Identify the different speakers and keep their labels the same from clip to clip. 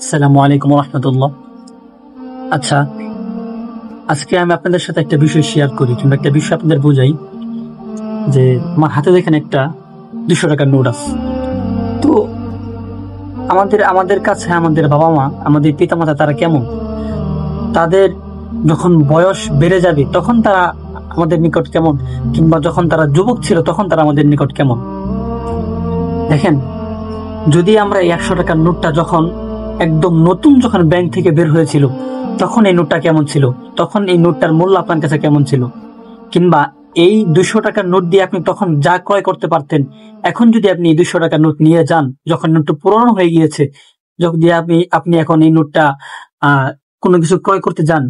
Speaker 1: আসসালামু আলাইকুম রহমতুল্লাহ। আচ্ছা, আজকে আমি আপনাদের সাথে একটা বিষয় শেয়ার করি কিংবা একটা বিষয় আপনাদের বোঝাই যে আমার হাতে দেখেন একটা 200 টাকার নোট আছে। তো আমাদের আমাদের কাছে আমাদের বাবা মা, আমাদের পিতামাতা তারা কেমন, তাদের যখন বয়স বেড়ে যাবে তখন তারা আমাদের নিকট কেমন, কিংবা যখন তারা যুবক ছিল তখন তারা আমাদের নিকট কেমন। দেখেন, যদি আমরা এই 100 টাকার নোটটা যখন একদম নতুন যখন ব্যাংক থেকে বের হয়েছিল তখন এই নোটটা কেমন ছিল, তখন এই নোটটার মূল্য আপনার কাছে কেমন ছিল, কিংবা এই 200 টাকার নোট দিয়ে আপনি তখন যা ক্রয় করতে পারতেন, এখন যদি আপনি এই 200 টাকার নোট নিয়ে যান, যখন নোটটা পুরনো হয়ে গিয়েছে, যখন দিয়ে আপনি আপনি এখন এই নোটটা কোনো কিছু ক্রয় করতে যান,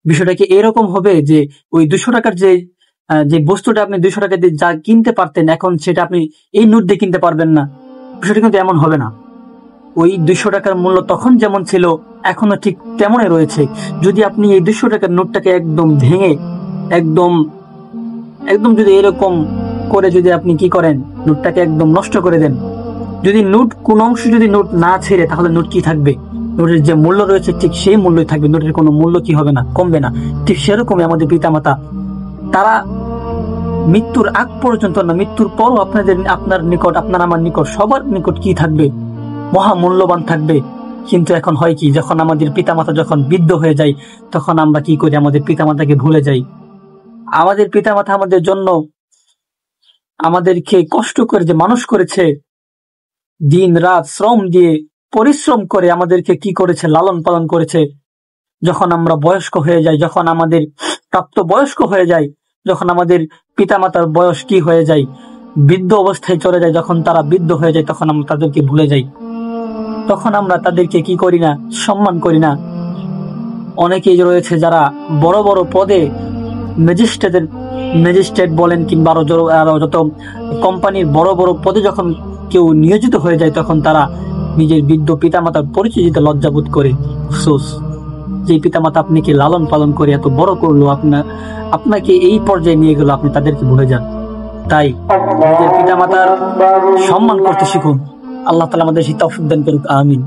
Speaker 1: বিষয়টা কি এরকম হবে যে ওই 200 টাকার যে বস্তুটা আপনি 200 টাকা দিয়ে যা কিনতে পারতেন এখন সেটা আপনি এই নোট দিয়ে কিনতে পারবেন না? বিষয়টা কিন্তু এমন হবে না। ওই 200 টাকার মূল্য তখন যেমন ছিল এখনো ঠিক তেমনই রয়েছে। যদি আপনি এই 200 টাকার নোটটাকে একদম ভেঙে একদম একদম যদি এরকম করে যদি আপনি কি করেন, নোটটাকে একদম নষ্ট করে দেন, যদি নোট কোন অংশ যদি নোট না ছেড়ে, তাহলে নোট কি থাকবে? নোটের যে মূল্য রয়েছে ঠিক সেই মূল্যই থাকবে, নোটের কোনো মূল্য কি হবে না, কমবে না। ঠিক সেরকমই আমাদের পিতামাতা, তারা মৃত্যুর আগ পর্যন্ত না, মৃত্যুর পরও আপনার নিকট, আপনার আমার নিকট, সবার নিকট কি থাকবে? মহা মূল্যবান থাকবে। কিন্তু এখন হয় কি, যখন আমাদের পিতামাতা যখন বৃদ্ধ হয়ে যায় তখন আমরা কি করি, আমাদের পিতামাতাকে ভুলে যাই। আমাদের পিতামাতা আমাদের জন্য আমাদেরকে কষ্ট করে যে মানুষ করেছে, দিন রাত শ্রম দিয়ে পরিশ্রম করে আমাদেরকে কি করেছে, লালন পালন করেছে। যখন আমরা বয়স্ক হয়ে যাই, যখন আমাদের প্রাপ্ত বয়স্ক হয়ে যায়, যখন আমাদের পিতামাতার বয়স কি হয়ে যায়, বৃদ্ধ অবস্থায় চলে যায়, যখন তারা বৃদ্ধ হয়ে যায় তখন আমরা তাদেরকে ভুলে যাই। তখন আমরা তাদেরকে কি করি না, সম্মান করি না। অনেকেই রয়েছে যারা বড় বড় পদে, ম্যাজিস্ট্রেট বলেন কিংবা আরো যত কোম্পানির বড় বড় পদে যখন কেউ নিয়োজিত হয়ে যায় তখন তারা নিজের বৃদ্ধ পিতামাতার পরিচয় দিতে লজ্জাবোধ করে। আফসোস, যে পিতামাতা আপনাকে লালন পালন করে এত বড় করলো, আপনাকে এই পর্যায়ে নিয়ে গেল, আপনি তাদেরকে ভুলে যান। তাই নিজের পিতামাতার সম্মান করতে শিখুন। আল্লাহ তাআলা আমাদের সেই তৌফিক দান করুক, আমিন।